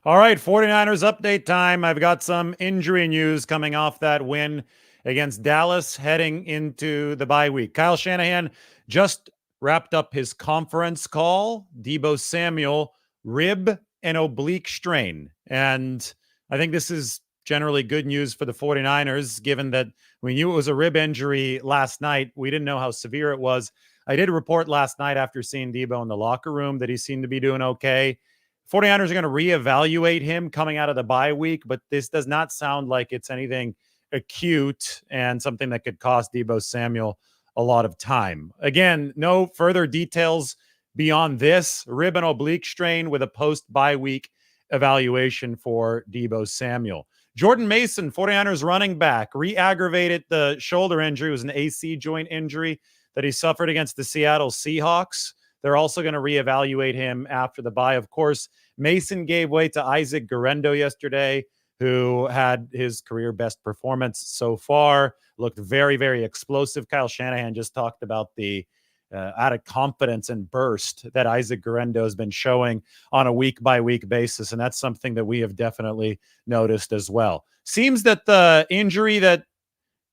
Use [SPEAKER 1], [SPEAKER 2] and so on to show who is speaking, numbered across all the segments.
[SPEAKER 1] All right, 49ers update time. I've got some injury news coming off that win against Dallas heading into the bye week. Kyle Shanahan just wrapped up his conference call. Deebo Samuel, rib and oblique strain. And I think this is generally good news for the 49ers, given that we knew it was a rib injury last night. We didn't know how severe it was. I did report last night after seeing Deebo in the locker room that he seemed to be doing okay. 49ers are going to reevaluate him coming out of the bye week, but this does not sound like it's anything acute and something that could cost Deebo Samuel a lot of time. Again, no further details beyond this. Rib and oblique strain with a post-bye week evaluation for Deebo Samuel. Jordan Mason, 49ers running back, re-aggravated the shoulder injury. It was an AC joint injury that he suffered against the Seattle Seahawks. They're also going to reevaluate him after the bye. Of course, Mason gave way to Isaac Guerendo yesterday, who had his career best performance so far, looked very, very explosive. Kyle Shanahan just talked about the added confidence and burst that Isaac Guerendo has been showing on a week-by-week basis, and that's something that we have definitely noticed as well. Seems that the injury that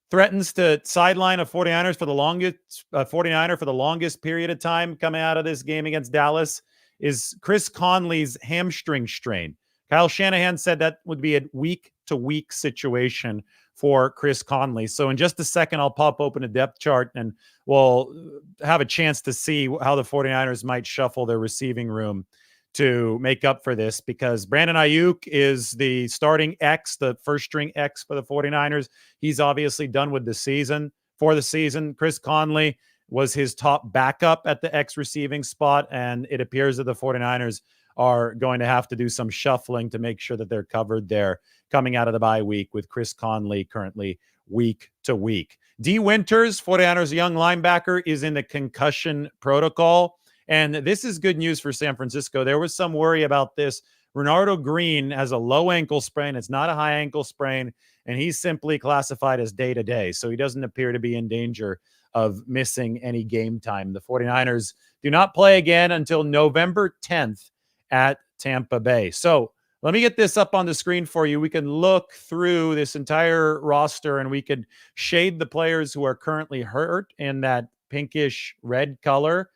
[SPEAKER 1] threatens to sideline a 49ers for the longest 49er for the longest period of time coming out of this game against Dallas is Chris Conley's hamstring strain. Kyle Shanahan said that would be a week-to-week situation for Chris Conley. So in just a second, I'll pop open a depth chart and we'll have a chance to see how the 49ers might shuffle their receiving room to make up for this, because Brandon Ayuk is the starting X, the first string X for the 49ers. He's obviously done with the season for the season. Chris Conley was his top backup at the X receiving spot, and it appears that the 49ers are going to have to do some shuffling to make sure that they're covered there coming out of the bye week with Chris Conley currently week to week. D. Winters, 49ers young linebacker, is in the concussion protocol. And this is good news for San Francisco. There was some worry about this. Renardo Green has a low ankle sprain. It's not a high ankle sprain, and he's simply classified as day-to-day. So he doesn't appear to be in danger of missing any game time. The 49ers do not play again until November 10th at Tampa Bay. So let me get this up on the screen for you. We can look through this entire roster, and we could shade the players who are currently hurt in that pinkish red color.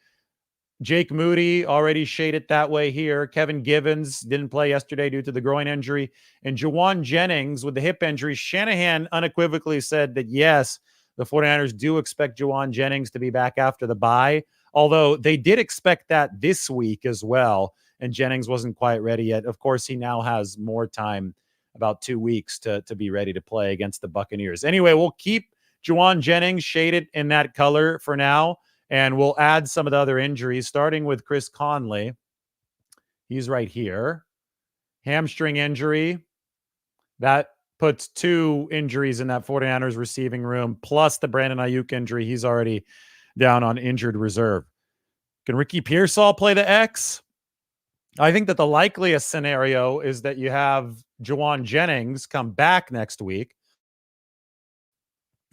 [SPEAKER 1] Jake Moody already shaded that way here. Kevin Givens didn't play yesterday due to the groin injury. And Juwan Jennings with the hip injury. Shanahan unequivocally said that, yes, the 49ers do expect Juwan Jennings to be back after the bye, although they did expect that this week as well, and Jennings wasn't quite ready yet. Of course, he now has more time, about 2 weeks, to be ready to play against the Buccaneers. Anyway, we'll keep Juwan Jennings shaded in that color for now. And we'll add some of the other injuries, starting with Chris Conley. He's right here. Hamstring injury. That puts 2 injuries in that 49ers receiving room, plus the Brandon Ayuk injury. He's already down on injured reserve. Can Ricky Pearsall play the X? I think that the likeliest scenario is that you have Juwan Jennings come back next week,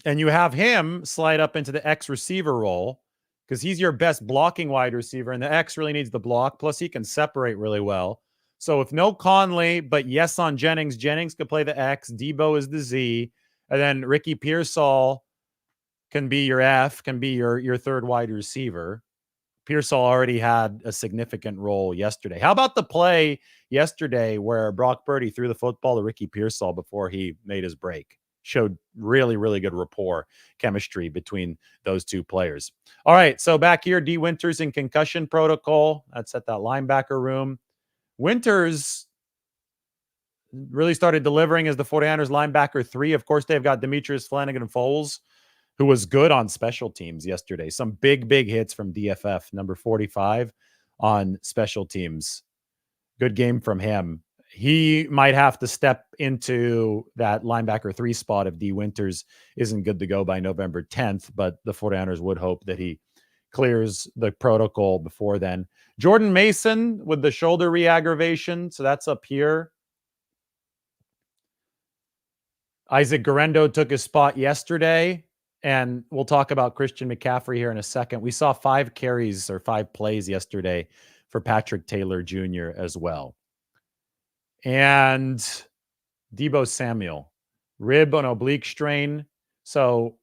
[SPEAKER 1] and you have him slide up into the X receiver role, because he's your best blocking wide receiver, and the X really needs the block. Plus, he can separate really well. So if no Conley, but yes on Jennings, Jennings could play the X. Deebo is the Z. And then Ricky Pearsall can be your F, can be your third wide receiver. Pearsall already had a significant role yesterday. How about the play yesterday where Brock Purdy threw the football to Ricky Pearsall before he made his break? Showed really, really good rapport, chemistry between those two players. All right, so back here, D. Winters in concussion protocol. That's at that linebacker room. Winters really started delivering as the 49ers linebacker 3. Of course, they've got Demetrius Flanagan-Foles, who was good on special teams yesterday. Some big, big hits from DFF, number 45 on special teams. Good game from him. He might have to step into that linebacker 3 spot if D. Winters isn't good to go by November 10th, but the 49ers would hope that he clears the protocol before then. Jordan Mason with the shoulder re-aggravation, so that's up here. Isaac Guerendo took his spot yesterday, and we'll talk about Christian McCaffrey here in a second. We saw 5 carries or 5 plays yesterday for Patrick Taylor Jr. as well. and Deebo Samuel, rib and oblique strain. So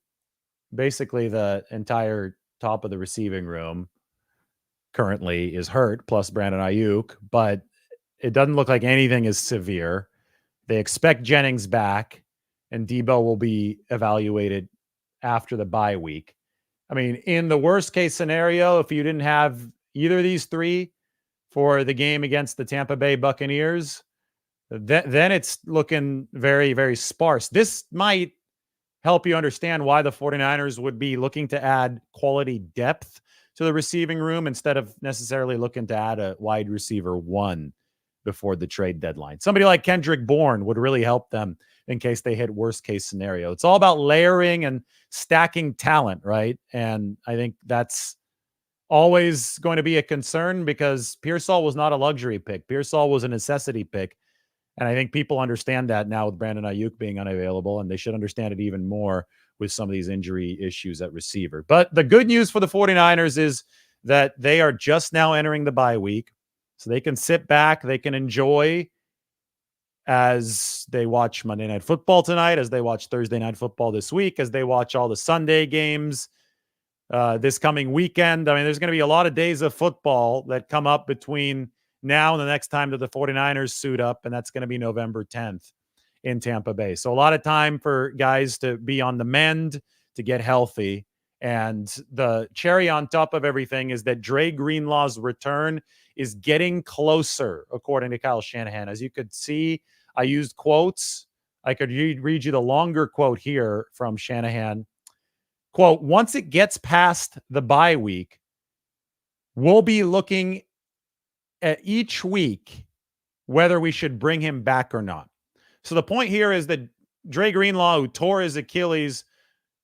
[SPEAKER 1] basically the entire top of the receiving room currently is hurt, plus Brandon Ayuk, but it doesn't look like anything is severe. They expect Jennings back, and Deebo will be evaluated after the bye week. I mean, in the worst case scenario, if you didn't have either of these three for the game against the Tampa Bay Buccaneers, then it's looking very, very sparse. This might help you understand why the 49ers would be looking to add quality depth to the receiving room instead of necessarily looking to add a wide receiver one before the trade deadline. Somebody like Kendrick Bourne would really help them in case they hit worst case scenario. It's all about layering and stacking talent, right? And I think that's always going to be a concern because Pearsall was not a luxury pick. Pearsall was a necessity pick. And I think people understand that now with Brandon Ayuk being unavailable, and they should understand it even more with some of these injury issues at receiver. But the good news for the 49ers is that they are just now entering the bye week. So they can sit back, they can enjoy as they watch Monday Night Football tonight, as they watch Thursday Night Football this week, as they watch all the Sunday games this coming weekend. I mean, there's going to be a lot of days of football that come up between now and the next time that the 49ers suit up, and that's going to be November 10th in Tampa Bay. So a lot of time for guys to be on the mend, to get healthy. And the cherry on top of everything is that Dre Greenlaw's return is getting closer, according to Kyle Shanahan. As you could see, I used quotes. I could read you the longer quote here from Shanahan. Quote, once it gets past the bye week, we'll be looking at each week whether we should bring him back or not. So the point here is that Dre Greenlaw, who tore his Achilles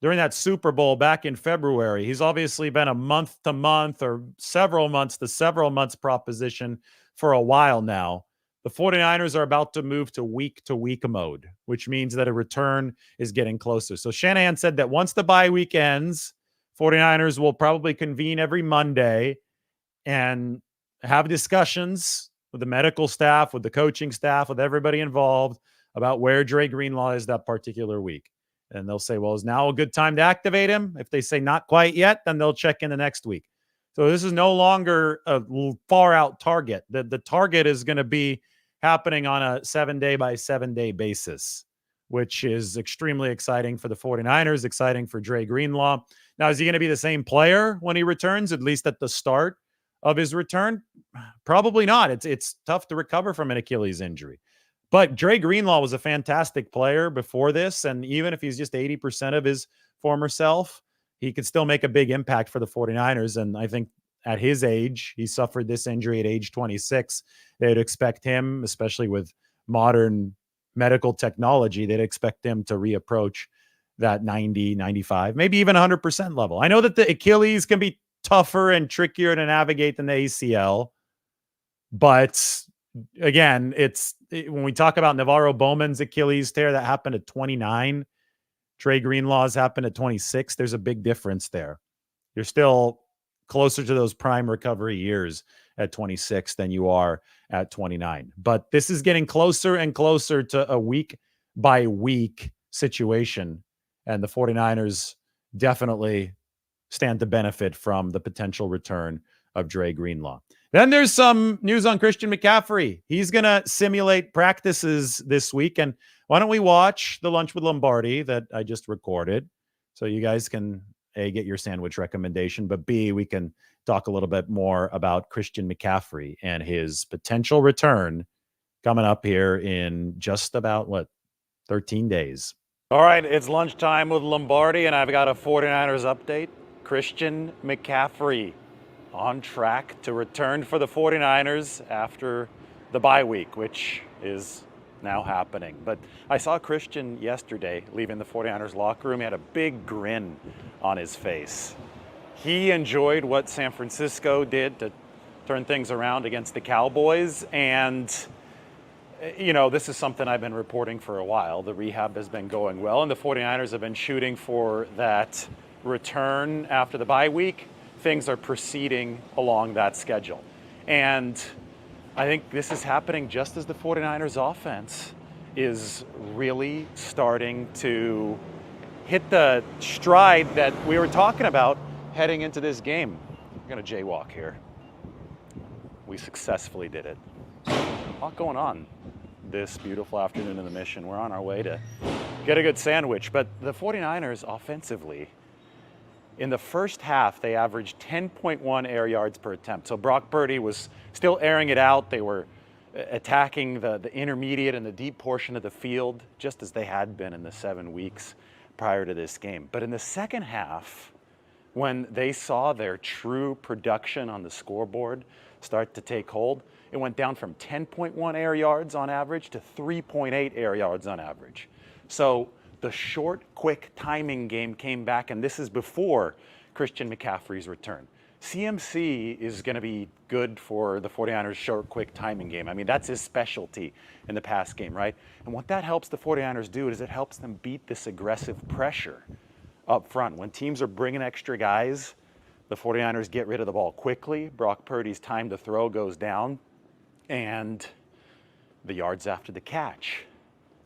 [SPEAKER 1] during that Super Bowl back in February, he's obviously been a month-to-month or several months to several months proposition for a while now. The 49ers are about to move to week-to-week mode, which means that a return is getting closer. So Shanahan said that once the bye week ends, 49ers will probably convene every Monday and have discussions with the medical staff, with the coaching staff, with everybody involved about where Dre Greenlaw is that particular week. And they'll say, well, is now a good time to activate him? If they say not quite yet, then they'll check in the next week. So this is no longer a far out target. The target is going to be happening on a 7-day by 7-day basis, which is extremely exciting for the 49ers, exciting for Dre Greenlaw. Now, is he going to be the same player when he returns, at least at the start of his return? Probably not. It's tough to recover from an Achilles injury. But Dre Greenlaw was a fantastic player before this, and even if he's just 80% of his former self, he could still make a big impact for the 49ers. And I think at his age, he suffered this injury at age 26. They'd expect him, especially with modern medical technology, they'd expect him to reapproach that 90, 95, maybe even 100% level. I know that the Achilles can be tougher and trickier to navigate than the ACL, but again, when we talk about Navarro Bowman's Achilles tear that happened at 29, Dre Greenlaw's happened at 26. There's a big difference there. You're still closer to those prime recovery years at 26 than you are at 29. But this is getting closer and closer to a week by week situation. And the 49ers definitely stand to benefit from the potential return of Dre Greenlaw. Then there's some news on Christian McCaffrey. He's going to simulate practices this week. And why don't we watch the Lunch with Lombardi that I just recorded so you guys can, A, get your sandwich recommendation, but B, we can talk a little bit more about Christian McCaffrey and his potential return coming up here in just about, 13 days. All right, it's lunchtime with Lombardi, and I've got a 49ers update. Christian McCaffrey on track to return for the 49ers after the bye week, which is now happening. But I saw Christian yesterday leaving the 49ers locker room. He had a big grin on his face. He enjoyed what San Francisco did to turn things around against the Cowboys. And, you know, this is something I've been reporting for a while. The rehab has been going well, and the 49ers have been shooting for that return after the bye week. Things are proceeding along that schedule. And I think this is happening just as the 49ers offense is really starting to hit the stride that we were talking about heading into this game. I'm going to jaywalk here. We successfully did it. A lot going on this beautiful afternoon in the Mission. We're on our way to get a good sandwich, but the 49ers offensively, in the first half, they averaged 10.1 air yards per attempt. So Brock Purdy was still airing it out. They were attacking the intermediate and the deep portion of the field, just as they had been in the 7 weeks prior to this game. But in the second half, when they saw their true production on the scoreboard start to take hold, it went down from 10.1 air yards on average to 3.8 air yards on average. So the short, quick timing game came back, and this is before Christian McCaffrey's return. CMC is going to be good for the 49ers' short, quick timing game. I mean, that's his specialty in the pass game, right? And what that helps the 49ers do is it helps them beat this aggressive pressure up front. When teams are bringing extra guys, the 49ers get rid of the ball quickly. Brock Purdy's time to throw goes down, and the yards after the catch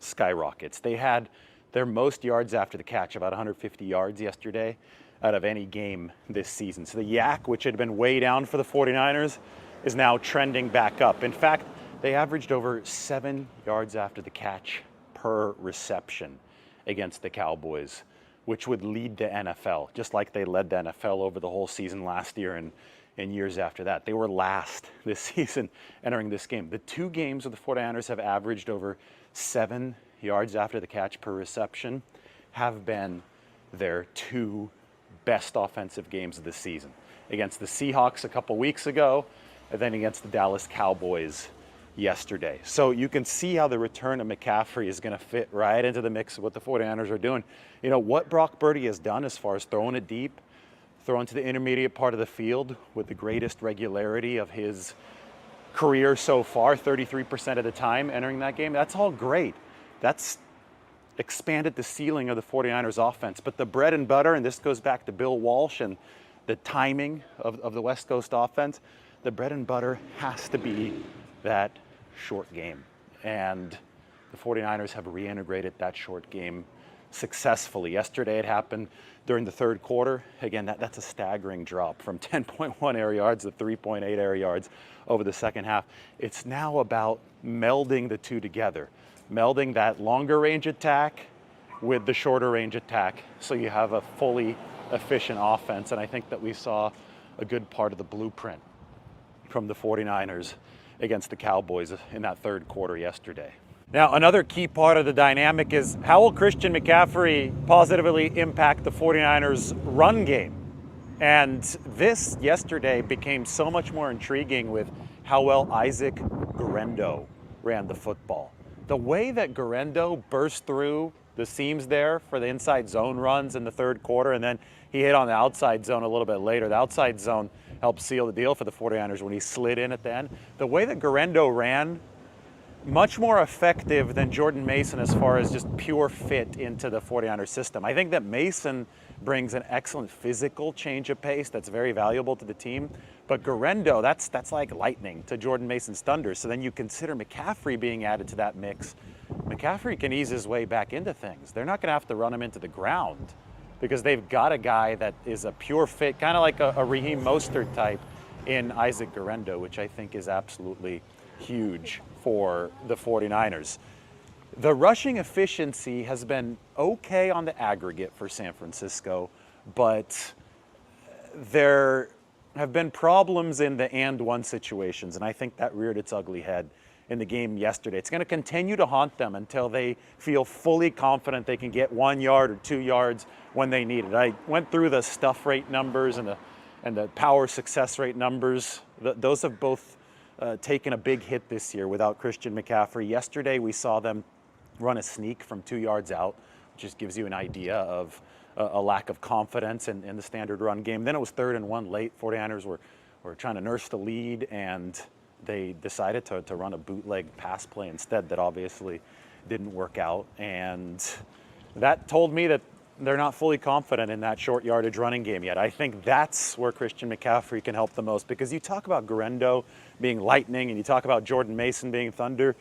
[SPEAKER 1] skyrockets. They had their most yards after the catch, about 150 yards yesterday, out of any game this season. So the yak, which had been way down for the 49ers, is now trending back up. In fact, they averaged over 7 yards after the catch per reception against the Cowboys, which would lead the NFL, just like they led the NFL over the whole season last year and years after that. They were last this season entering this game. The 2 games of the 49ers have averaged over 7 yards after the catch per reception have been their 2 best offensive games of the season. Against the Seahawks a couple weeks ago, and then against the Dallas Cowboys yesterday. So you can see how the return of McCaffrey is going to fit right into the mix of what the 49ers are doing. You know, what Brock Purdy has done as far as throwing it deep, throwing to the intermediate part of the field with the greatest regularity of his career so far, 33% of the time entering that game, that's all great. That's expanded the ceiling of the 49ers offense. But the bread and butter, and this goes back to Bill Walsh and the timing of the West Coast offense, the bread and butter has to be that short game. And the 49ers have reintegrated that short game successfully. Yesterday it happened during the third quarter. Again, that's a staggering drop from 10.1 air yards to 3.8 air yards over the second half. It's now about melding the two together, melding that longer range attack with the shorter range attack so you have a fully efficient offense. And I think that we saw a good part of the blueprint from the 49ers against the Cowboys in that third quarter yesterday. Now, another key part of the dynamic is how will Christian McCaffrey positively impact the 49ers' run game? And this yesterday became so much more intriguing with how well Isaac Guerendo ran the football. The way that Guerendo burst through the seams there for the inside zone runs in the third quarter, and then he hit on the outside zone a little bit later. The outside zone helped seal the deal for the 49ers when he slid in at the end. The way that Guerendo ran, much more effective than Jordan Mason as far as just pure fit into the 49ers system. I think that Mason brings an excellent physical change of pace that's very valuable to the team. But Guerendo, that's like lightning to Jordan Mason's thunder. So then you consider McCaffrey being added to that mix. McCaffrey can ease his way back into things. They're not going to have to run him into the ground because they've got a guy that is a pure fit, kind of like a Raheem Mostert type in Isaac Guerendo, which I think is absolutely huge for the 49ers. The rushing efficiency has been okay on the aggregate for San Francisco, but there have been problems in the and one situations, and I think that reared its ugly head in the game yesterday. It's going to continue to haunt them until they feel fully confident they can get 1 yard or 2 yards when they need it. I went through the stuff rate numbers and the power success rate numbers. Those have both taken a big hit this year without Christian McCaffrey. Yesterday we saw them run a sneak from 2 yards out, which just gives you an idea of a lack of confidence in the standard run game. Then it was 3rd and 1 late. 49ers were trying to nurse the lead, and they decided to run a bootleg pass play instead that obviously didn't work out. And that told me that they're not fully confident in that short yardage running game yet. I think that's where Christian McCaffrey can help the most, because you talk about Guerrero being lightning and you talk about Jordan Mason being thunder.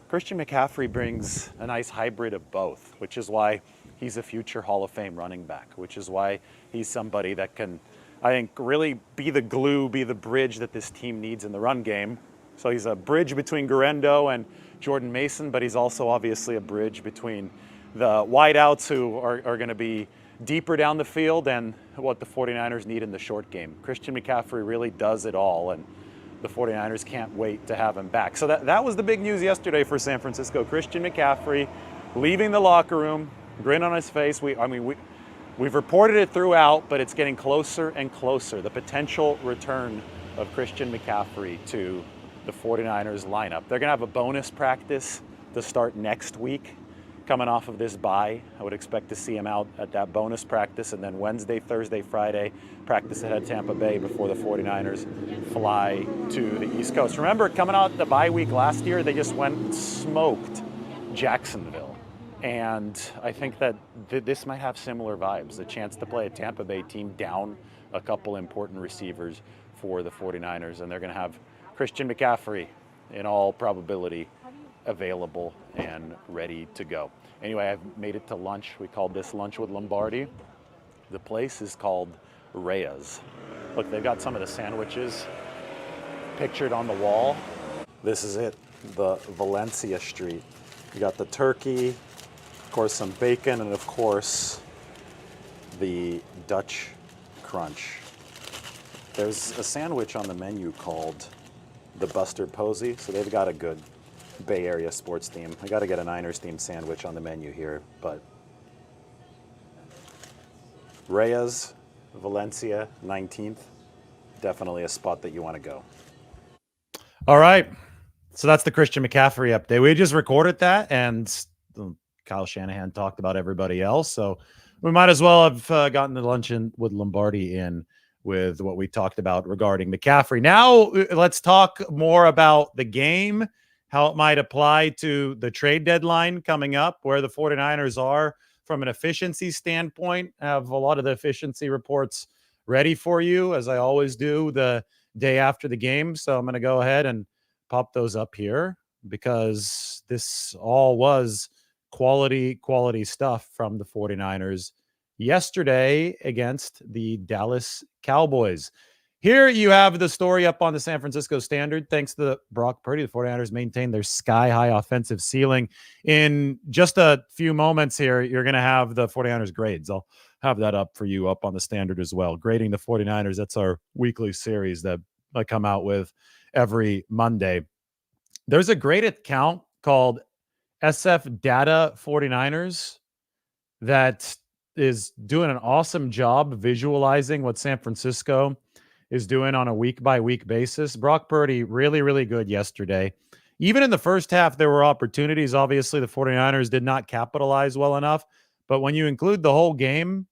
[SPEAKER 1] Christian McCaffrey brings a nice hybrid of both, which is why he's a future Hall of Fame running back, which is why he's somebody that can, I think, really be the glue, be the bridge that this team needs in the run game. So he's a bridge between Guerrero and Jordan Mason, but he's also obviously a bridge between the wideouts who are going to be deeper down the field and what the 49ers need in the short game. Christian McCaffrey really does it all, and the 49ers can't wait to have him back. So that was the big news yesterday for San Francisco. Christian McCaffrey leaving the locker room, grin on his face. We've reported it throughout, but it's getting closer and closer. The potential return of Christian McCaffrey to the 49ers lineup. They're going to have a bonus practice to start next week. Coming off of this bye, I would expect to see him out at that bonus practice, and then Wednesday, Thursday, Friday, practice ahead of Tampa Bay before the 49ers fly to the East Coast. Remember, coming out the bye week last year, they just went and smoked Jacksonville. And I think that this might have similar vibes, the chance to play a Tampa Bay team down a couple important receivers for the 49ers, and they're going to have Christian McCaffrey, in all probability, available and ready to go. Anyway, I've made it to lunch. We called this Lunch with Lombardi. The place is called Reyes. Look, they've got some of the sandwiches pictured on the wall. This is it, the Valencia Street. You got the turkey, of course some bacon, and of course the Dutch Crunch. There's a sandwich on the menu called the Buster Posey, so they've got a good Bay Area sports theme. I got to get a Niners themed sandwich on the menu here, but Reyes, Valencia, 19th, definitely a spot that you want to go. All right. So that's the Christian McCaffrey update. We just recorded that, and Kyle Shanahan talked about everybody else. So we might as well have gotten the luncheon with Lombardi in with what we talked about regarding McCaffrey. Now let's talk more about the game, how it might apply to the trade deadline coming up, where the 49ers are from an efficiency standpoint. I have a lot of the efficiency reports ready for you, as I always do the day after the game. So I'm going to go ahead and pop those up here, because this all was quality stuff from the 49ers yesterday against the Dallas Cowboys. Here you have the story up on the San Francisco Standard. Thanks to Brock Purdy, the 49ers maintain their sky-high offensive ceiling. In just a few moments here, you're going to have the 49ers grades. I'll have that up for you up on the Standard as well. Grading the 49ers, that's our weekly series that I come out with every Monday. There's a grade account called SF Data 49ers that is doing an awesome job visualizing what San Francisco is doing on a week-by-week basis. Brock Purdy, really, really good yesterday. Even in the first half, there were opportunities. Obviously, the 49ers did not capitalize well enough. But when you include the whole game,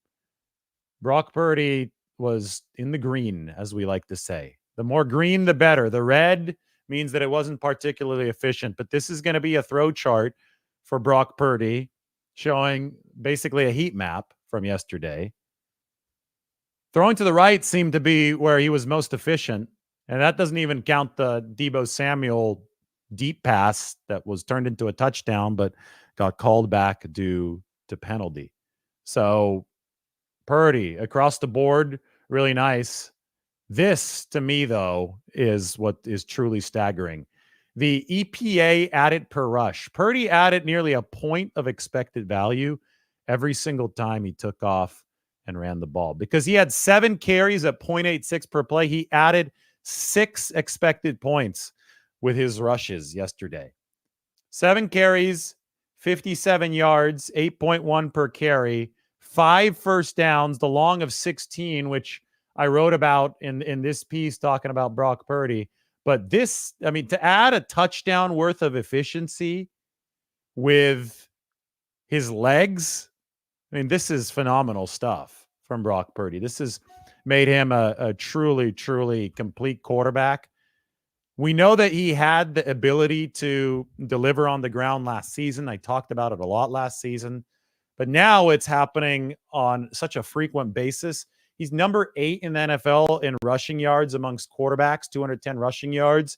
[SPEAKER 1] Brock Purdy was in the green, as we like to say. The more green, the better. The red means that it wasn't particularly efficient. But this is going to be a throw chart for Brock Purdy, showing basically a heat map from yesterday. Throwing to the right seemed to be where he was most efficient, and that doesn't even count the Deebo Samuel deep pass that was turned into a touchdown but got called back due to penalty. So Purdy, across the board, really nice. This, to me, though, is what is truly staggering. The EPA added per rush. Purdy added nearly a point of expected value every single time he took off and ran the ball, because he had 7 carries at 0.86 per play. He added 6 expected points with his rushes yesterday. 7 carries, 57 yards, 8.1 per carry, 5 first downs, the long of 16, which I wrote about in this piece talking about Brock Purdy. But this, I mean, to add a touchdown worth of efficiency with his legs, I mean, this is phenomenal stuff from Brock Purdy. This has made him a truly, truly complete quarterback. We know that he had the ability to deliver on the ground last season. I talked about it a lot last season. But now it's happening on such a frequent basis. He's number 8 in the NFL in rushing yards amongst quarterbacks, 210 rushing yards.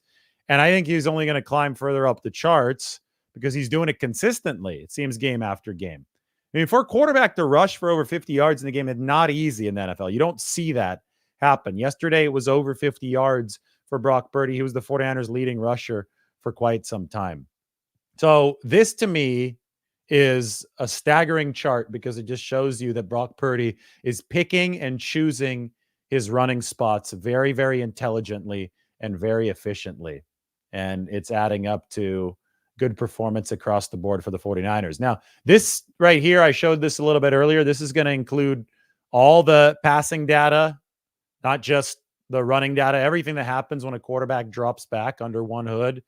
[SPEAKER 1] And I think he's only going to climb further up the charts because he's doing it consistently, it seems, game after game. I mean, for a quarterback to rush for over 50 yards in the game, it's not easy in the NFL. You don't see that happen. Yesterday, it was over 50 yards for Brock Purdy. He was the 49ers' leading rusher for quite some time. So this, to me, is a staggering chart because it just shows you that Brock Purdy is picking and choosing his running spots very, very intelligently and very efficiently. And it's adding up to good performance across the board for the 49ers. Now, this right here, I showed this a little bit earlier. This is going to include all the passing data, not just the running data, everything that happens when a quarterback drops back under one hood.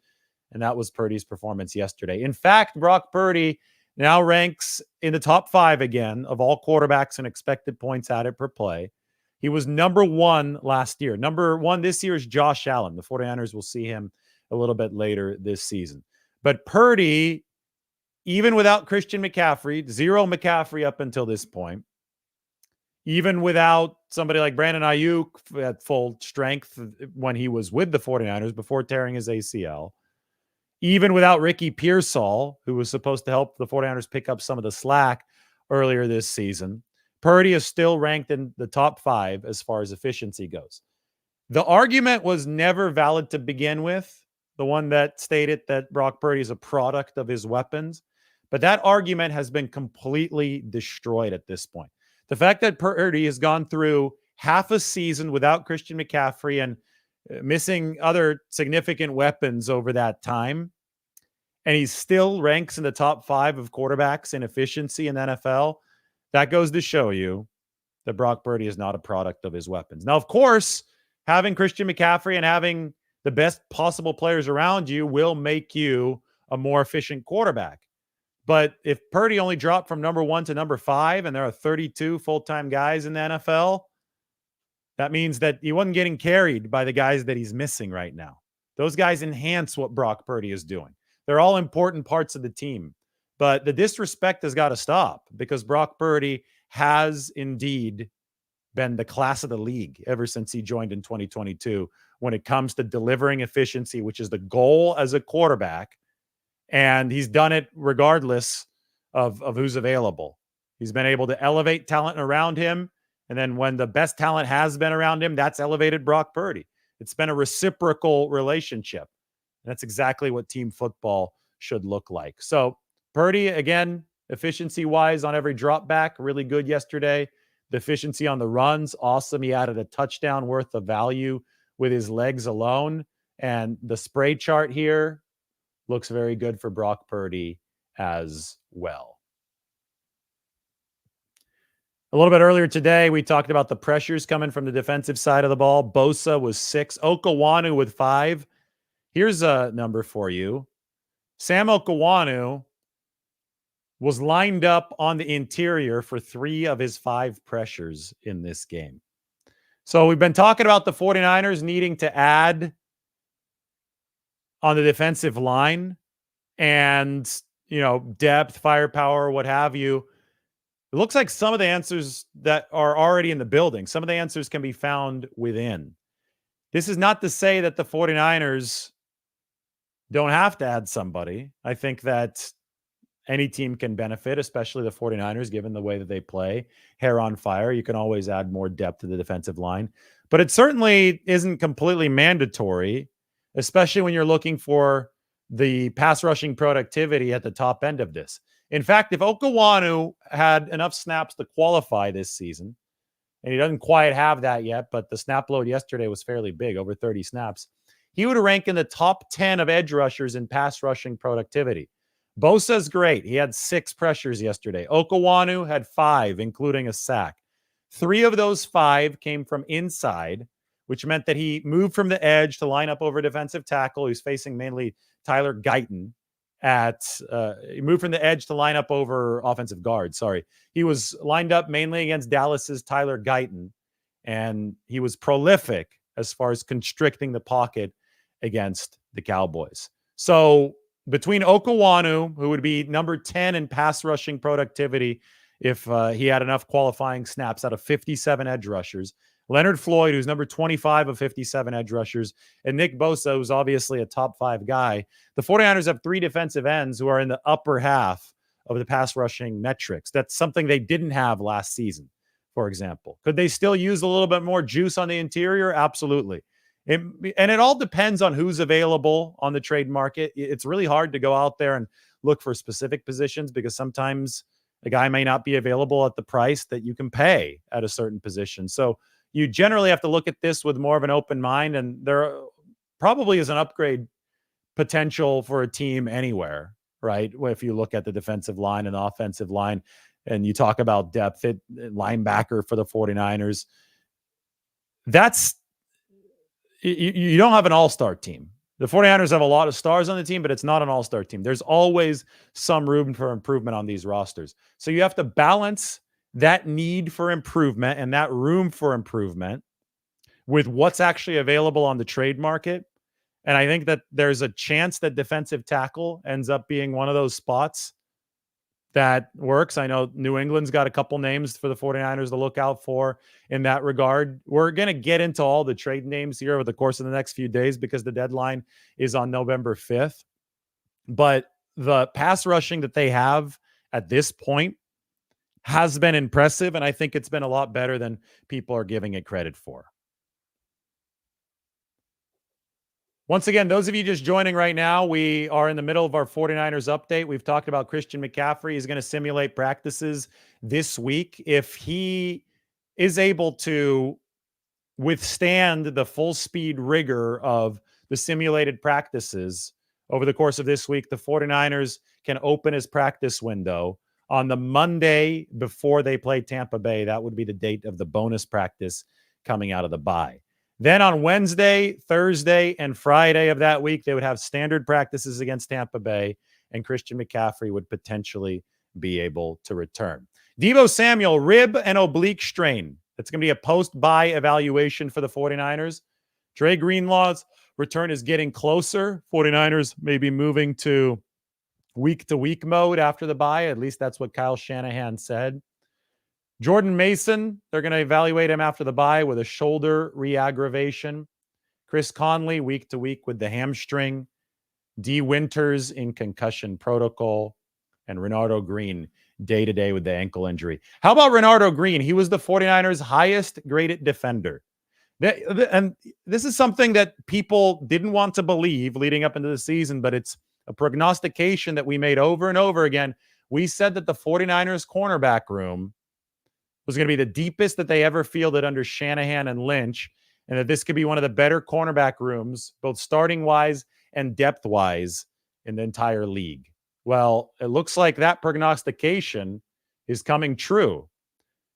[SPEAKER 1] And that was Purdy's performance yesterday. In fact, Brock Purdy now ranks in the top 5 again of all quarterbacks in expected points added per play. He was number 1 last year. Number 1 this year is Josh Allen. The 49ers will see him a little bit later this season. But Purdy, even without Christian McCaffrey, zero McCaffrey up until this point, even without somebody like Brandon Ayuk at full strength when he was with the 49ers before tearing his ACL, even without Ricky Pearsall, who was supposed to help the 49ers pick up some of the slack earlier this season, Purdy is still ranked in the top 5 as far as efficiency goes. The argument was never valid to begin with, the one that stated that Brock Purdy is a product of his weapons, but that argument has been completely destroyed at this point. The fact that Purdy has gone through half a season without Christian McCaffrey and missing other significant weapons over that time, and he still ranks in the top 5 of quarterbacks in efficiency in the NFL, that goes to show you that Brock Purdy is not a product of his weapons. Now, of course, having Christian McCaffrey and having the best possible players around you will make you a more efficient quarterback. But if Purdy only dropped from number 1 to number 5, and there are 32 full-time guys in the NFL, that means that he wasn't getting carried by the guys that he's missing right now. Those guys enhance what Brock Purdy is doing. They're all important parts of the team. But the disrespect has got to stop because Brock Purdy has indeed been the class of the league ever since he joined in 2022 when it comes to delivering efficiency, which is the goal as a quarterback. And he's done it regardless of who's available. He's been able to elevate talent around him. And then when the best talent has been around him, that's elevated Brock Purdy. It's been a reciprocal relationship. And that's exactly what team football should look like. So Purdy, again, efficiency-wise on every drop back, really good yesterday. The efficiency on the runs, awesome. He added a touchdown worth of value with his legs alone. And the spray chart here looks very good for Brock Purdy as well. A little bit earlier today, we talked about the pressures coming from the defensive side of the ball. Bosa was 6. Okawanu with 5. Here's a number for you. Sam Okawanu was lined up on the interior for 3 of his 5 pressures in this game. So we've been talking about the 49ers needing to add on the defensive line and, depth, firepower, what have you. It looks like some of the answers that are already in the building, some of the answers can be found within. This is not to say that the 49ers don't have to add somebody. I think that any team can benefit, especially the 49ers, given the way that they play. Hair on fire. You can always add more depth to the defensive line. But it certainly isn't completely mandatory, especially when you're looking for the pass rushing productivity at the top end of this. In fact, if Okawanu had enough snaps to qualify this season, and he doesn't quite have that yet, but the snap load yesterday was fairly big, over 30 snaps, he would rank in the top 10 of edge rushers in pass rushing productivity. Bosa's great. He had 6 pressures yesterday. Okawanu had 5, including a sack. 3 of those 5 came from inside, which meant that he moved from the edge to line up over defensive tackle. He's facing mainly Tyler Guyton. He moved from the edge to line up over offensive guard. He was lined up mainly against Dallas's Tyler Guyton, and he was prolific as far as constricting the pocket against the Cowboys. So between Okawanu, who would be number 10 in pass rushing productivity if he had enough qualifying snaps out of 57 edge rushers, Leonard Floyd, who's number 25 of 57 edge rushers, and Nick Bosa, who's obviously a top 5 guy, the 49ers have 3 defensive ends who are in the upper half of the pass rushing metrics. That's something they didn't have last season, for example. Could they still use a little bit more juice on the interior? Absolutely. And it all depends on who's available on the trade market. It's really hard to go out there and look for specific positions because sometimes a guy may not be available at the price that you can pay at a certain position. So you generally have to look at this with more of an open mind, and there probably is an upgrade potential for a team anywhere, right? If you look at the defensive line and the offensive line and you talk about depth at linebacker for the 49ers, you don't have an all-star team. The 49ers have a lot of stars on the team, but it's not an all-star team. There's always some room for improvement on these rosters. So you have to balance that need for improvement and that room for improvement with what's actually available on the trade market. And I think that there's a chance that defensive tackle ends up being one of those spots that works. I know New England's got a couple names for the 49ers to look out for in that regard. We're going to get into all the trade names here over the course of the next few days because the deadline is on November 5th. But the pass rushing that they have at this point has been impressive, and I think it's been a lot better than people are giving it credit for. Once again, those of you just joining right now, we are in the middle of our 49ers update. We've talked about Christian McCaffrey. He's going to simulate practices this week. If he is able to withstand the full speed rigor of the simulated practices over the course of this week, the 49ers can open his practice window on the Monday before they play Tampa Bay. That would be the date of the bonus practice coming out of the bye. Then on Wednesday, Thursday, and Friday of that week, they would have standard practices against Tampa Bay, and Christian McCaffrey would potentially be able to return. Deebo Samuel, rib and oblique strain. That's going to be a post-bye evaluation for the 49ers. Dre Greenlaw's return is getting closer. 49ers may be moving to week-to-week mode after the bye. At least that's what Kyle Shanahan said. Jordan Mason, they're going to evaluate him after the bye with a shoulder re-aggravation. Chris Conley, week to week with the hamstring. D. Winters in concussion protocol. And Renardo Green, day to day with the ankle injury. How about Renardo Green? He was the 49ers' highest graded defender. And this is something that people didn't want to believe leading up into the season, but it's a prognostication that we made over and over again. We said that the 49ers cornerback room was going to be the deepest that they ever fielded under Shanahan and Lynch, and that this could be one of the better cornerback rooms, both starting-wise and depth-wise, in the entire league. Well, it looks like that prognostication is coming true.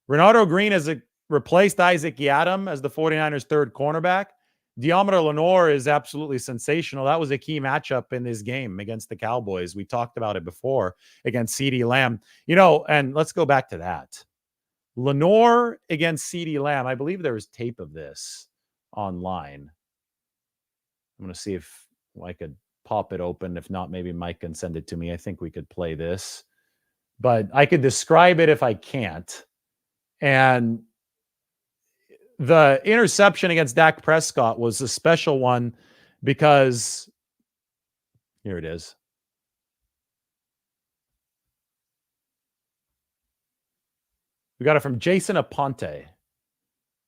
[SPEAKER 1] Renardo Green has replaced Isaac Yiadom as the 49ers' third cornerback. Deommodore Lenoir is absolutely sensational. That was a key matchup in this game against the Cowboys. We talked about it before against CeeDee Lamb. And let's go back to that. Lenoir against CeeDee Lamb. I believe there was tape of this online. I'm going to see if I could pop it open. If not, maybe Mike can send it to me. I think we could play this. But I could describe it if I can't. And the interception against Dak Prescott was a special one because here it is. We got it from Jason Aponte.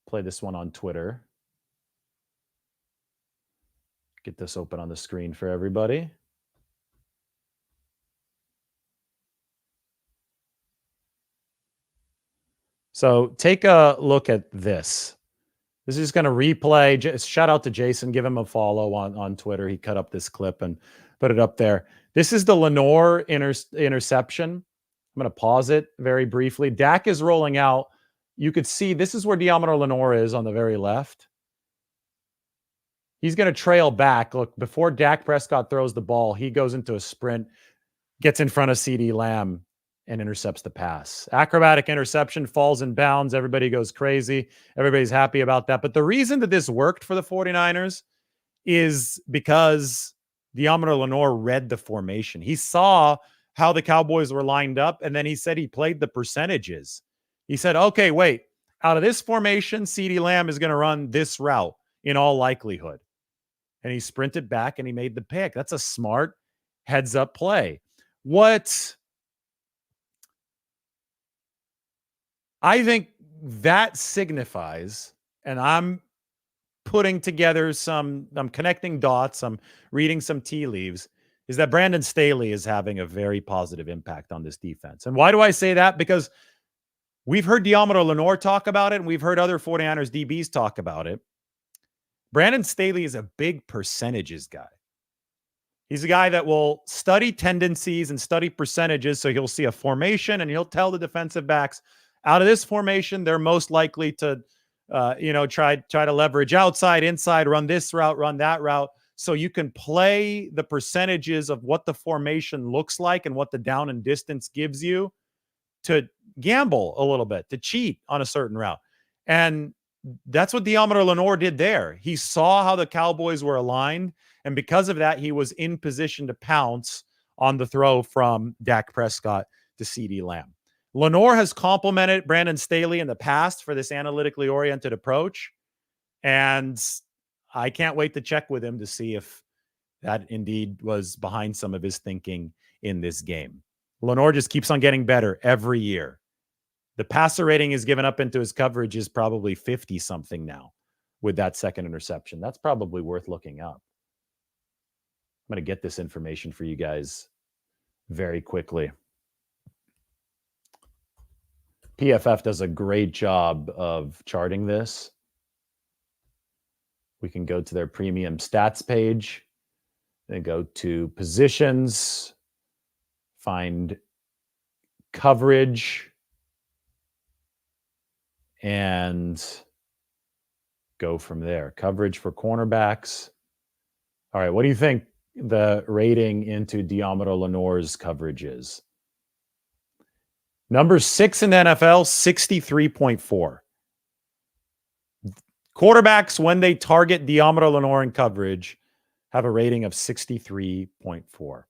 [SPEAKER 1] Play this one on Twitter. Get this open on the screen for everybody. So take a look at this. This is going to replay. Shout out to Jason. Give him a follow on Twitter. He cut up this clip and put it up there. This is the Lenoir interception. I'm going to pause it very briefly. Dak is rolling out. You could see this is where Deommodore Lenoir is on the very left. He's going to trail back. Look, before Dak Prescott throws the ball, he goes into a sprint, gets in front of CeeDee Lamb, and intercepts the pass. Acrobatic interception, falls in bounds. Everybody goes crazy. Everybody's happy about that. But the reason that this worked for the 49ers is because Deommodore Lenoir read the formation. He saw how the Cowboys were lined up, and then he said he played the percentages. He said, okay, wait, out of this formation, CeeDee Lamb is going to run this route in all likelihood. And he sprinted back and he made the pick. That's a smart heads-up play. What I think that signifies, and I'm putting together I'm connecting dots, I'm reading some tea leaves, is that Brandon Staley is having a very positive impact on this defense. And why do I say that? Because we've heard Deommodore Lenoir talk about it, and we've heard other 49ers DBs talk about it. Brandon Staley is a big percentages guy. He's a guy that will study tendencies and study percentages, so he'll see a formation, and he'll tell the defensive backs, out of this formation, they're most likely to try to leverage outside, inside, run this route, run that route. So you can play the percentages of what the formation looks like and what the down and distance gives you to gamble a little bit, to cheat on a certain route. And that's what Deommodore Lenoir did there. He saw how the Cowboys were aligned, and because of that, he was in position to pounce on the throw from Dak Prescott to CeeDee Lamb. Lenoir has complimented Brandon Staley in the past for this analytically oriented approach, and I can't wait to check with him to see if that indeed was behind some of his thinking in this game. Lenoir just keeps on getting better every year. The passer rating he's given up into his coverage is probably 50-something now with that second interception. That's probably worth looking up. I'm going to get this information for you guys very quickly. PFF does a great job of charting this. We can go to their premium stats page, then go to positions, find coverage, and go from there. Coverage for cornerbacks. All right, what do you think the rating into Deommodore Lenoir's coverage is? Number 6 in the NFL, 63.4. Quarterbacks, when they target Deommodore Lenoir in coverage, have a rating of 63.4.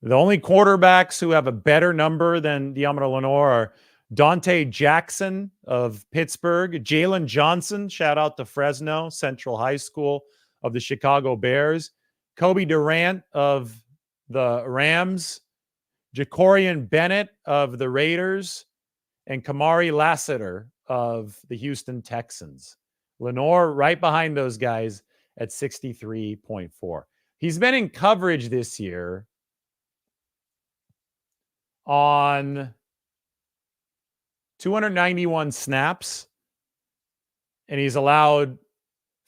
[SPEAKER 1] The only quarterbacks who have a better number than Deommodore Lenoir are Dante Jackson of Pittsburgh, Jalen Johnson, shout out to Fresno Central High School of the Chicago Bears, Kobe Durant of the Rams, Jacorian Bennett of the Raiders, and Kamari Lassiter of the Houston Texans. Lenoir right behind those guys at 63.4. He's been in coverage this year on 291 snaps, and he's allowed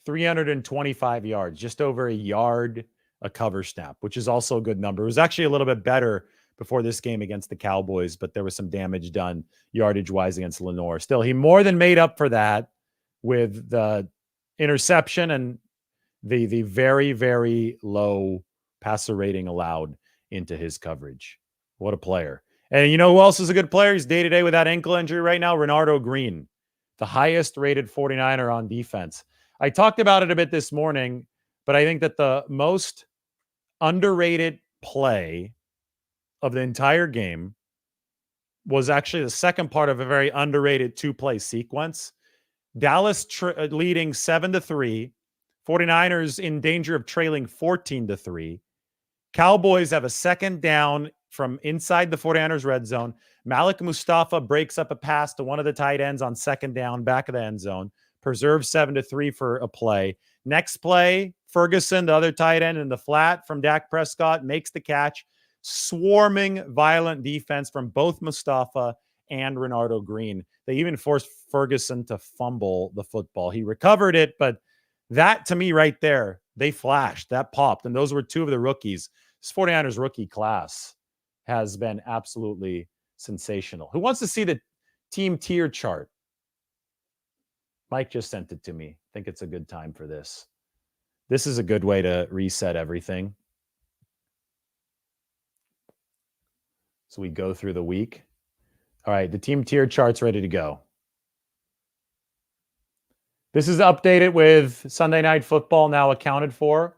[SPEAKER 1] 325 yards, just over a yard a cover snap, which is also a good number. It was actually a little bit better before this game against the Cowboys, but there was some damage done yardage-wise against Lenoir. Still, he more than made up for that with the interception and the very, very low passer rating allowed into his coverage. What a player. And you know who else is a good player? He's day-to-day with that ankle injury right now, Renardo Green, the highest-rated 49er on defense. I talked about it a bit this morning, but I think that the most underrated play of the entire game was actually the second part of a very underrated two-play sequence. Dallas leading 7-3, 49ers in danger of trailing 14-3. Cowboys have a second down from inside the 49ers red zone. Malik Mustafa breaks up a pass to one of the tight ends on second down, back of the end zone, preserves 7-3 for a play. Next play, Ferguson, the other tight end in the flat from Dak Prescott, makes the catch. Swarming violent defense from both Mustafa and Renardo Green. They even forced Ferguson to fumble the football. He recovered it, but that to me right there, they flashed, that popped. And those were two of the rookies. This 49ers rookie class has been absolutely sensational. Who wants to see the team tier chart? Mike just sent it to me. I think it's a good time for this. This is a good way to reset everything. So we go through the week. All right, the team tier chart's ready to go. This is updated with Sunday Night Football now accounted for.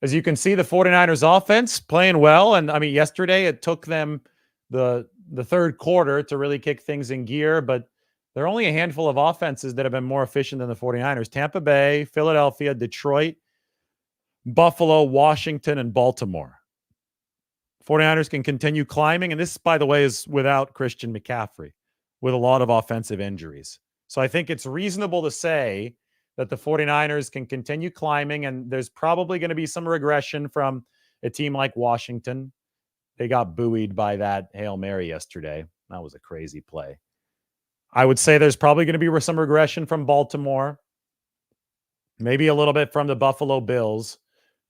[SPEAKER 1] As you can see, the 49ers offense playing well. And I mean, yesterday it took them the third quarter to really kick things in gear, but there are only a handful of offenses that have been more efficient than the 49ers. Tampa Bay, Philadelphia, Detroit, Buffalo, Washington, and Baltimore. 49ers can continue climbing. And this, by the way, is without Christian McCaffrey, with a lot of offensive injuries. So I think it's reasonable to say that the 49ers can continue climbing, and there's probably going to be some regression from a team like Washington. They got buoyed by that Hail Mary yesterday. That was a crazy play. I would say there's probably going to be some regression from Baltimore, maybe a little bit from the Buffalo Bills.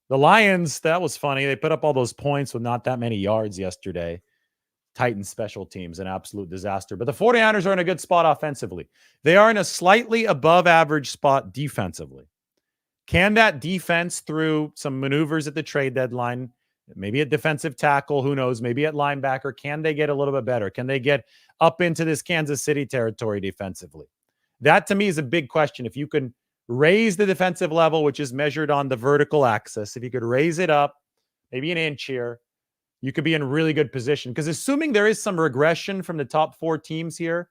[SPEAKER 1] The Lions, that was funny. They put up all those points with not that many yards yesterday. Titans special teams, an absolute disaster. But the 49ers are in a good spot offensively. They are in a slightly above average spot defensively. Can that defense, through some maneuvers at the trade deadline, maybe at defensive tackle, who knows, maybe at linebacker, can they get a little bit better? Can they get up into this Kansas City territory defensively? That, to me, is a big question. If you can raise the defensive level, which is measured on the vertical axis, if you could raise it up maybe an inch here, you could be in really good position. Because assuming there is some regression from the top 4 teams here,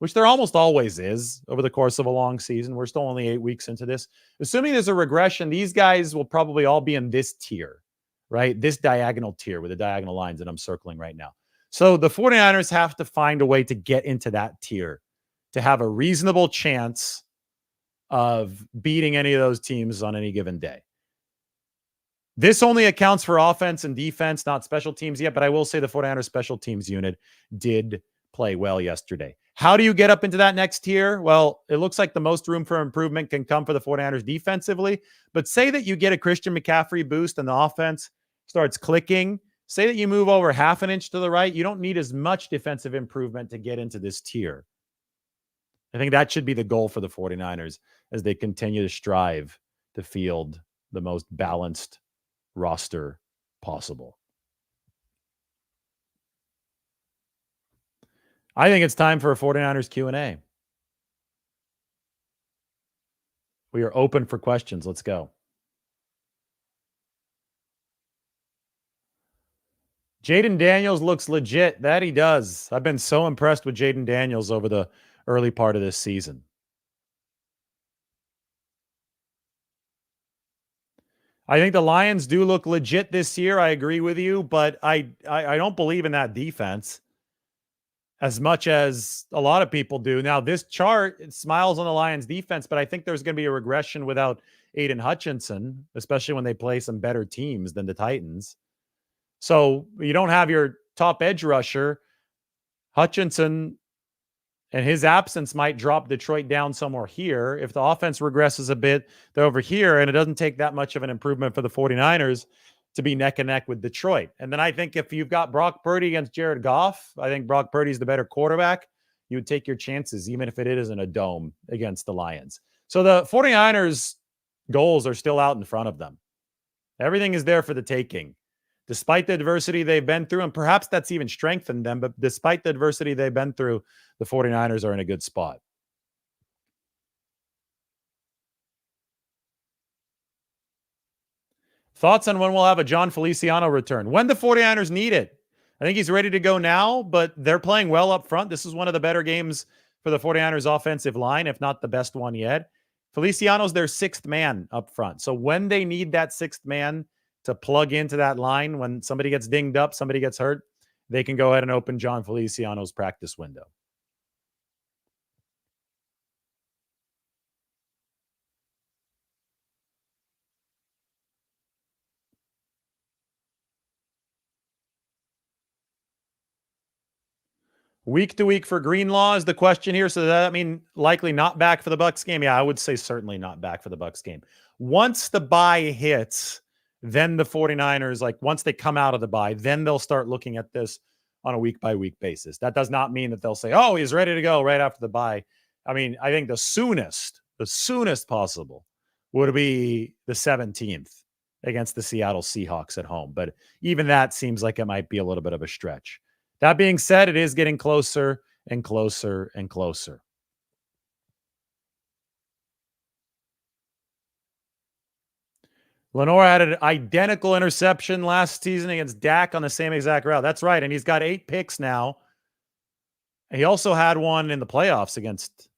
[SPEAKER 1] which there almost always is over the course of a long season, we're still only 8 weeks into this. Assuming there's a regression, these guys will probably all be in this tier, right? This diagonal tier with the diagonal lines that I'm circling right now. So the 49ers have to find a way to get into that tier to have a reasonable chance of beating any of those teams on any given day. This only accounts for offense and defense, not special teams yet, but I will say the 49ers special teams unit did play well yesterday. How do you get up into that next tier? Well, it looks like the most room for improvement can come for the 49ers defensively, but say that you get a Christian McCaffrey boost and the offense starts clicking. Say that you move over half an inch to the right. You don't need as much defensive improvement to get into this tier. I think that should be the goal for the 49ers as they continue to strive to field the most balanced roster possible. I think it's time for a 49ers Q&A. We are open for questions. Let's go. Jaden Daniels looks legit. That he does. I've been so impressed with Jaden Daniels over the early part of this season. I think the Lions do look legit this year. I agree with you, but I don't believe in that defense as much as a lot of people do. Now, this chart, it smiles on the Lions defense, but I think there's going to be a regression without Aiden Hutchinson, especially when they play some better teams than the Titans. So you don't have your top edge rusher. Hutchinson and his absence might drop Detroit down somewhere here. If the offense regresses a bit, they're over here, and it doesn't take that much of an improvement for the 49ers to be neck and neck with Detroit. And then I think if you've got Brock Purdy against Jared Goff, I think Brock Purdy's the better quarterback. You would take your chances, even if it isn't a dome against the Lions. So the 49ers goals are still out in front of them. Everything is there for the taking. Despite the adversity they've been through, and perhaps that's even strengthened them, but despite the adversity they've been through, the 49ers are in a good spot. Thoughts on when we'll have a John Feliciano return? When the 49ers need it. I think he's ready to go now, but they're playing well up front. This is one of the better games for the 49ers offensive line, if not the best one yet. Feliciano's their 6th man up front. So when they need that 6th man to plug into that line, when somebody gets dinged up, somebody gets hurt, they can go ahead and open John Feliciano's practice window. Week to week for Greenlaw is the question here. So does that mean likely not back for the Bucs game? Yeah, I would say certainly not back for the Bucs game. Once the bye hits, then the 49ers, like once they come out of the bye, then they'll start looking at this on a week by week basis. That does not mean that they'll say, oh, he's ready to go right after the bye. I mean, I think the soonest possible would be the 17th against the Seattle Seahawks at home. But even that seems like it might be a little bit of a stretch. That being said, it is getting closer and closer and closer. Lenore had an identical interception last season against Dak on the same exact route. That's right. And he's got 8 picks now. He also had one in the playoffs against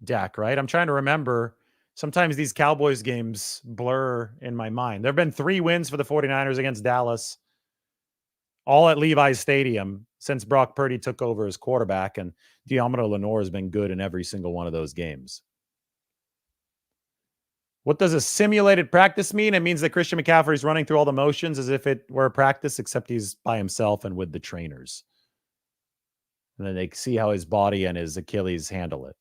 [SPEAKER 1] Dak, right? I'm trying to remember. Sometimes these Cowboys games blur in my mind. There have been 3 wins for the 49ers against Dallas, all at Levi's Stadium since Brock Purdy took over as quarterback, and Deommodore Lenoir has been good in every single one of those games. What does a simulated practice mean? It means that Christian McCaffrey is running through all the motions as if it were a practice, except he's by himself and with the trainers. And then they see how his body and his Achilles handle it.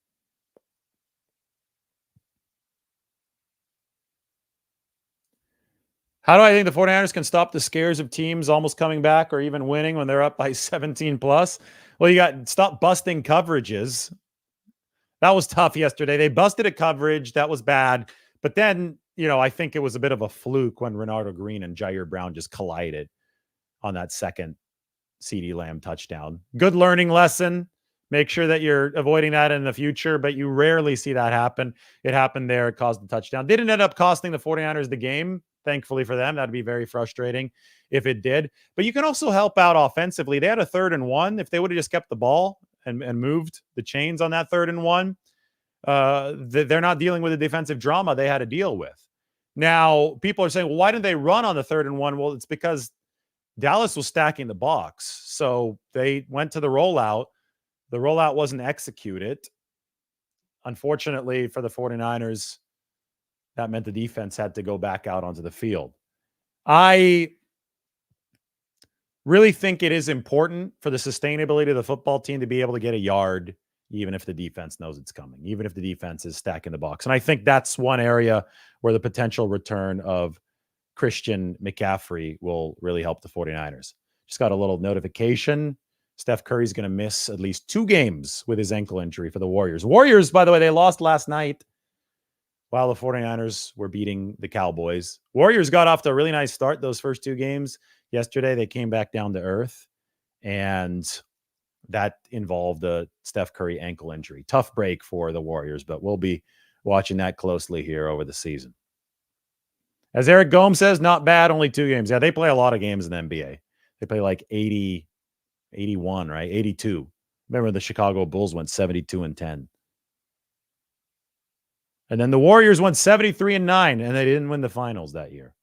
[SPEAKER 1] How do I think the 49ers can stop the scares of teams almost coming back or even winning when they're up by 17 plus? Well, you got stop busting coverages. That was tough yesterday. They busted a coverage. That was bad. But then, I think it was a bit of a fluke when Renardo Green and Jair Brown just collided on that second CeeDee Lamb touchdown. Good learning lesson. Make sure that you're avoiding that in the future, but you rarely see that happen. It happened there. It caused the touchdown. Didn't end up costing the 49ers the game, thankfully for them. That'd be very frustrating if it did. But you can also help out offensively. They had a 3rd and 1. If they would have just kept the ball and moved the chains on that 3rd and 1, they're not dealing with the defensive drama they had to deal with. Now, people are saying, well, why didn't they run on the 3rd and 1? Well, it's because Dallas was stacking the box. So they went to the rollout. The rollout wasn't executed. Unfortunately for the 49ers, that meant the defense had to go back out onto the field. I really think it is important for the sustainability of the football team to be able to get a yard, even if the defense knows it's coming, even if the defense is stacking the box. And I think that's one area where the potential return of Christian McCaffrey will really help the 49ers. Just got a little notification. Steph Curry's going to miss at least 2 games with his ankle injury for the Warriors. Warriors, by the way, they lost last night while the 49ers were beating the Cowboys. Warriors got off to a really nice start those first 2 games. Yesterday, they came back down to earth, and that involved a Steph Curry ankle injury. Tough break for the Warriors, but we'll be watching that closely here over the season. As Eric Gomes says, not bad, only 2 games. Yeah, they play a lot of games in the NBA. They play like 80, 81, right? 82. Remember the Chicago Bulls went 72-10. And then the Warriors went 73-9, and they didn't win the finals that year.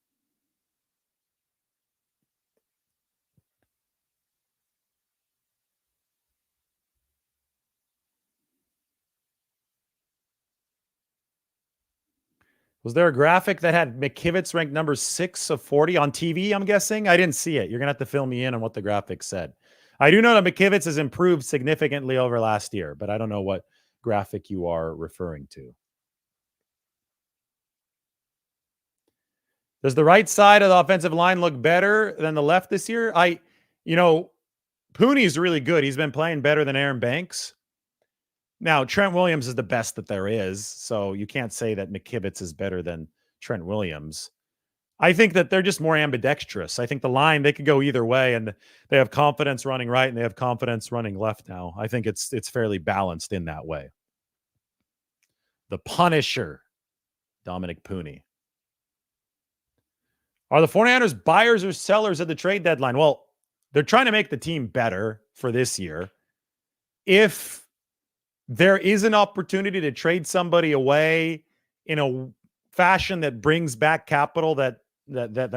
[SPEAKER 1] Was there a graphic that had McKivitz ranked number 6 of 40 on TV, I'm guessing? I didn't see it. You're going to have to fill me in on what the graphic said. I do know that McKivitz has improved significantly over last year, but I don't know what graphic you are referring to. Does the right side of the offensive line look better than the left this year? Pooney's really good. He's been playing better than Aaron Banks. Now, Trent Williams is the best that there is, so you can't say that McKivitz is better than Trent Williams. I think that they're just more ambidextrous. I think the line, they could go either way, and they have confidence running right, and they have confidence running left now. I think it's fairly balanced in that way. The Punisher, Dominic Pooney. Are the 49ers buyers or sellers at the trade deadline? Well, they're trying to make the team better for this year. If there is an opportunity to trade somebody away in a fashion that brings back capital that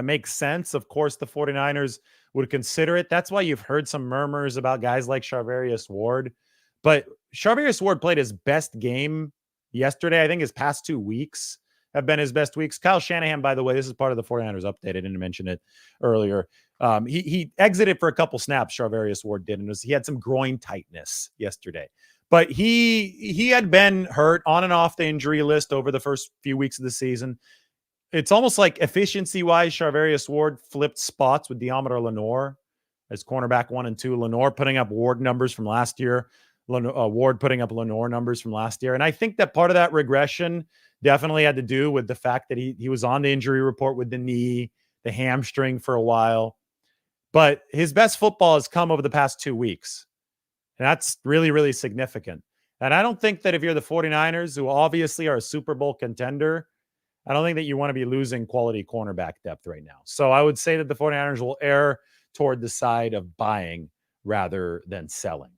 [SPEAKER 1] makes sense, of course, the 49ers would consider it. That's why you've heard some murmurs about guys like Charvarius Ward. But Charvarius Ward played his best game yesterday. I think his past 2 weeks have been his best weeks. Kyle Shanahan, by the way, this is part of the 49ers update. I didn't mention it earlier. He exited for a couple snaps, Charvarius Ward did, and he had some groin tightness yesterday. But he had been hurt on and off the injury list over the first few weeks of the season. It's almost like efficiency-wise, Charvarius Ward flipped spots with Deommodore Lenoir as cornerback 1 and 2. Lenoir putting up Ward numbers from last year. Ward putting up Lenoir numbers from last year. And I think that part of that regression definitely had to do with the fact that he was on the injury report with the knee, the hamstring for a while. But his best football has come over the past 2 weeks. And that's really, really significant. And I don't think that if you're the 49ers, who obviously are a Super Bowl contender, I don't think that you want to be losing quality cornerback depth right now. So I would say that the 49ers will err toward the side of buying rather than selling.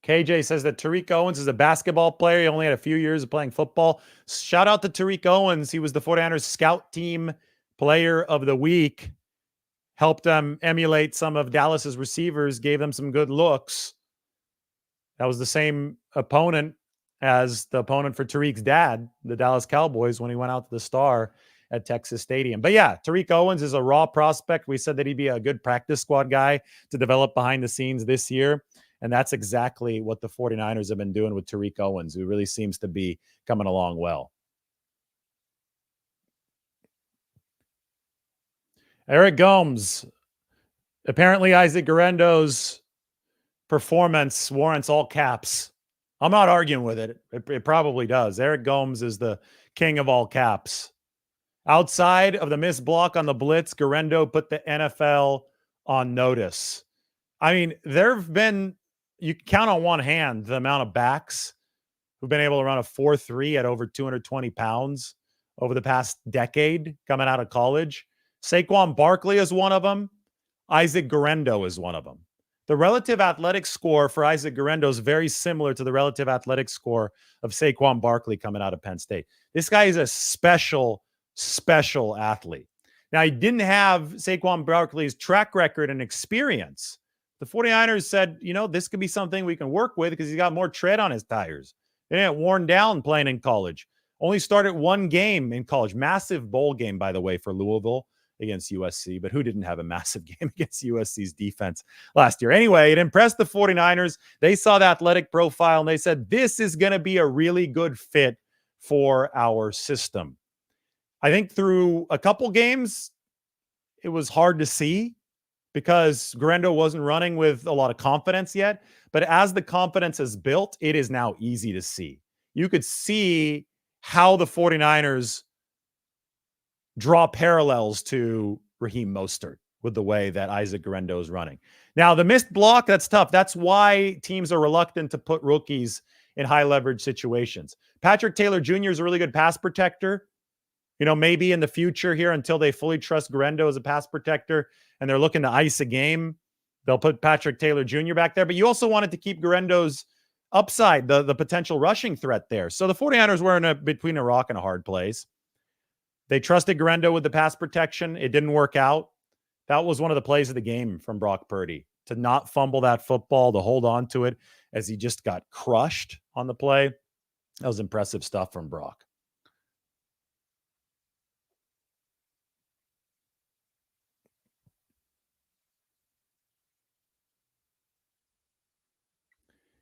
[SPEAKER 1] KJ says that Tariq Owens is a basketball player. He only had a few years of playing football. Shout out to Tariq Owens. He was the 49ers scout team player of the week. Helped them emulate some of Dallas's receivers, gave them some good looks. That was the same opponent as the opponent for Tariq's dad, the Dallas Cowboys, when he went out to the Star at Texas Stadium. But yeah, Tariq Owens is a raw prospect. We said that he'd be a good practice squad guy to develop behind the scenes this year. And that's exactly what the 49ers have been doing with Tariq Owens, who really seems to be coming along well. Eric Gomes. Apparently, Isaac Guerendo's performance warrants all caps. I'm not arguing with it. It probably does. Eric Gomes is the king of all caps. Outside of the missed block on the blitz, Guerendo put the NFL on notice. I mean, there have been, you can count on one hand the amount of backs who've been able to run a 4.3 at over 220 pounds over the past decade coming out of college. Saquon Barkley is one of them. Isaac Guerendo is one of them. The relative athletic score for Isaac Guerendo is very similar to the relative athletic score of Saquon Barkley coming out of Penn State. This guy is a special athlete. Now, he didn't have Saquon Barkley's track record and experience. The 49ers said, this could be something we can work with because he's got more tread on his tires. They didn't worn down playing in college. Only started one game in college. Massive bowl game, by the way, for Louisville against USC, but who didn't have a massive game against USC's defense last year? Anyway, it impressed the 49ers. They saw the athletic profile and they said, this is going to be a really good fit for our system. I think through a couple games, it was hard to see because Guerendo wasn't running with a lot of confidence yet. But as the confidence is built, it is now easy to see. You could see how the 49ers draw parallels to Raheem Mostert with the way that Isaac Guerendo is running. Now, the missed block, that's tough. That's why teams are reluctant to put rookies in high leverage situations. Patrick Taylor Jr. is a really good pass protector. Maybe in the future here, until they fully trust Guerendo as a pass protector and they're looking to ice a game, they'll put Patrick Taylor Jr. back there. But you also wanted to keep Guerendo's upside, the potential rushing threat there. So the 49ers were between a rock and a hard place. They trusted Guerendo with the pass protection. It didn't work out. That was one of the plays of the game from Brock Purdy, to not fumble that football, to hold on to it as he just got crushed on the play. That was impressive stuff from Brock.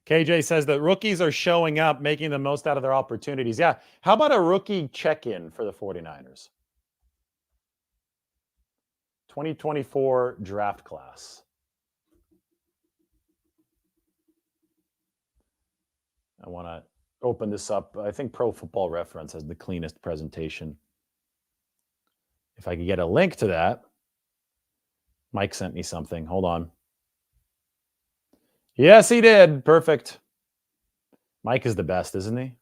[SPEAKER 1] KJ says that rookies are showing up, making the most out of their opportunities. Yeah. How about a rookie check-in for the 49ers? 2024 draft class. I want to open this up. I think Pro Football Reference has the cleanest presentation. If I could get a link to that. Mike sent me something. Hold on. Yes, he did. Perfect. Mike is the best, isn't he?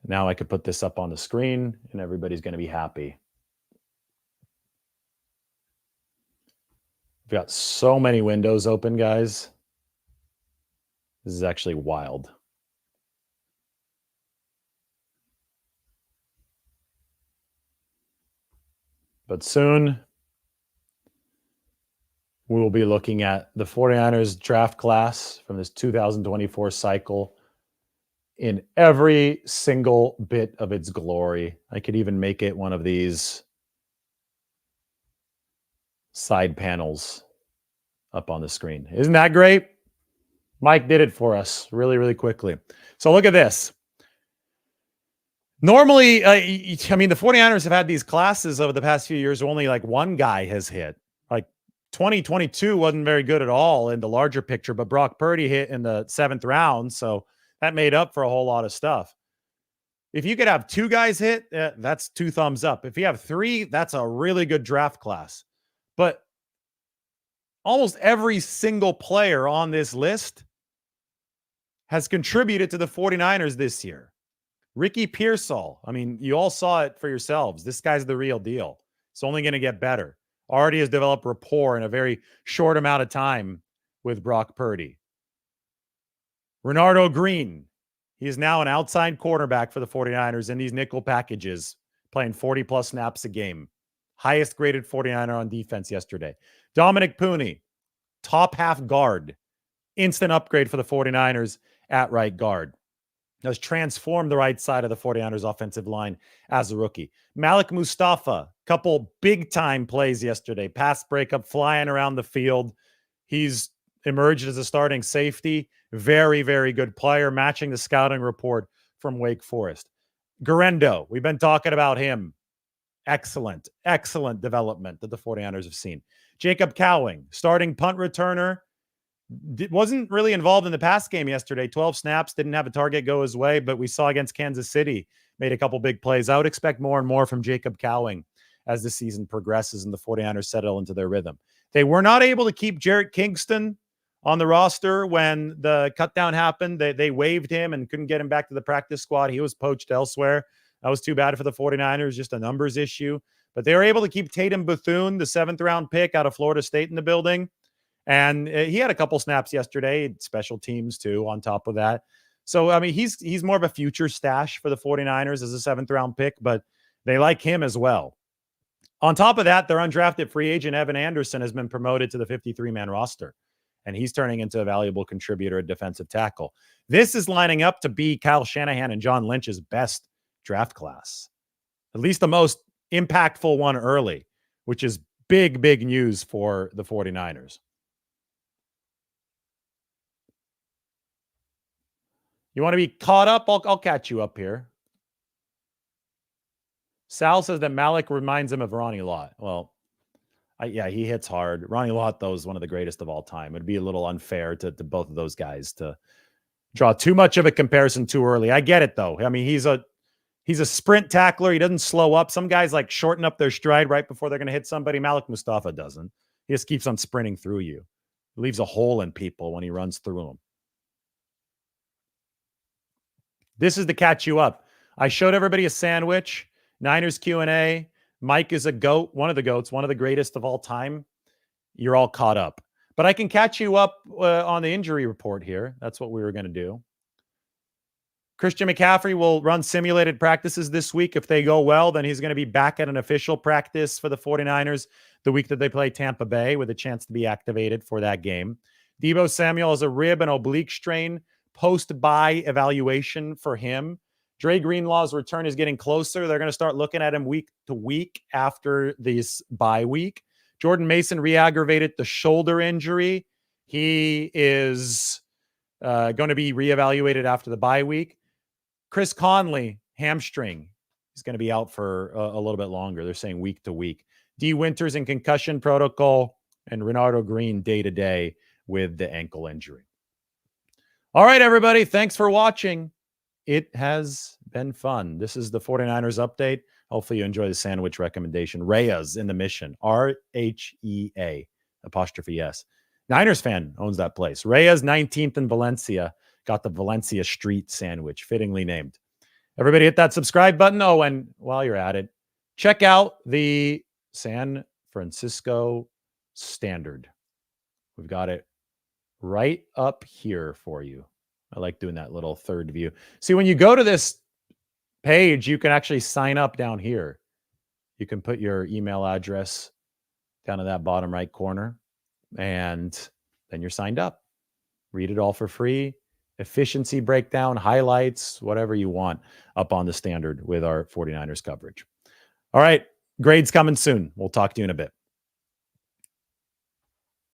[SPEAKER 1] Now I could put this up on the screen and everybody's going to be happy. We've got so many windows open, guys. This is actually wild. But soon, we will be looking at the 49ers draft class from this 2024 cycle in every single bit of its glory. I could even make it one of these side panels up on the screen. Isn't that great? Mike did it for us really, really quickly. So look at this. Normally, the 49ers have had these classes over the past few years where only like one guy has hit. Like 2022 wasn't very good at all in the larger picture, but Brock Purdy hit in the 7th round. So that made up for a whole lot of stuff. If you could have 2 guys hit, that's 2 thumbs up. If you have 3, that's a really good draft class. But almost every single player on this list has contributed to the 49ers this year. Ricky Pearsall, I mean, you all saw it for yourselves. This guy's the real deal. It's only going to get better. Already has developed rapport in a very short amount of time with Brock Purdy. Renardo Green, he is now an outside cornerback for the 49ers in these nickel packages, playing 40-plus snaps a game. Highest graded 49er on defense yesterday. Dominic Pooney, top half guard. Instant upgrade for the 49ers at right guard. Has transformed the right side of the 49ers offensive line as a rookie. Malik Mustafa, couple big-time plays yesterday. Pass breakup, flying around the field. He's emerged as a starting safety. Very, very good player, matching the scouting report from Wake Forest. Guerendo, we've been talking about him. Excellent, excellent development that the 49ers have seen. Jacob Cowing, starting punt returner. Wasn't really involved in the pass game yesterday. 12 snaps, didn't have a target go his way, but we saw against Kansas City, made a couple big plays. I would expect more and more from Jacob Cowing as the season progresses and the 49ers settle into their rhythm. They were not able to keep Jarrett Kingston on the roster when the cutdown happened. They waived him and couldn't get him back to the practice squad. He was poached elsewhere. That was too bad for the 49ers, just a numbers issue. But they were able to keep Tatum Bethune, the 7th-round pick out of Florida State, in the building. And he had a couple snaps yesterday, special teams too, on top of that. So, I mean, he's more of a future stash for the 49ers as a 7th-round pick, but they like him as well. On top of that, their undrafted free agent Evan Anderson has been promoted to the 53-man roster, and he's turning into a valuable contributor at defensive tackle. This is lining up to be Kyle Shanahan and John Lynch's best draft class, at least the most impactful one early, which is big, big news for the 49ers. You want to be caught up? I'll catch you up here. Sal says that Malik reminds him of Ronnie Lott. Well, yeah, he hits hard. Ronnie Lott, though, is one of the greatest of all time. It'd be a little unfair to both of those guys to draw too much of a comparison too early. I get it, though. I mean, he's a sprint tackler. He doesn't slow up. Some guys like shorten up their stride right before they're going to hit somebody. Malik Mustafa doesn't. He just keeps on sprinting through you. He leaves a hole in people when he runs through them. This is to catch you up. I showed everybody a sandwich. Niners Q&A. Mike is a GOAT, one of the GOATs, one of the greatest of all time. You're all caught up. But I can catch you up on the injury report here. That's what we were going to do. Christian McCaffrey will run simulated practices this week. If they go well, then he's going to be back at an official practice for the 49ers the week that they play Tampa Bay, with a chance to be activated for that game. Deebo Samuel has a rib and oblique strain. Post-bye evaluation for him. Dre Greenlaw's return is getting closer. They're going to start looking at him week to week after this bye week. Jordan Mason re-aggravated the shoulder injury. He is going to be reevaluated after the bye week. Chris Conley, hamstring. He's going to be out for a little bit longer. They're saying week to week. D. Winters in concussion protocol, and Renardo Green day-to-day with the ankle injury. All right, everybody. Thanks for watching. It has been fun. This is the 49ers update. Hopefully you enjoy the sandwich recommendation. Rhea's in the Mission. R-H-E-A apostrophe S. Niners fan owns that place. Rhea's 19th in Valencia. Got the Valencia Street sandwich, fittingly named. Everybody hit that subscribe button. Oh, and while you're at it, check out the San Francisco Standard. We've got it right up here for you. I like doing that little third view. See, when you go to this page, you can actually sign up down here. You can put your email address down in that bottom right corner, and then you're signed up. Read it all for free. Efficiency breakdown, highlights, whatever you want up on the Standard with our 49ers coverage. All right, grades coming soon. We'll talk to you in a bit.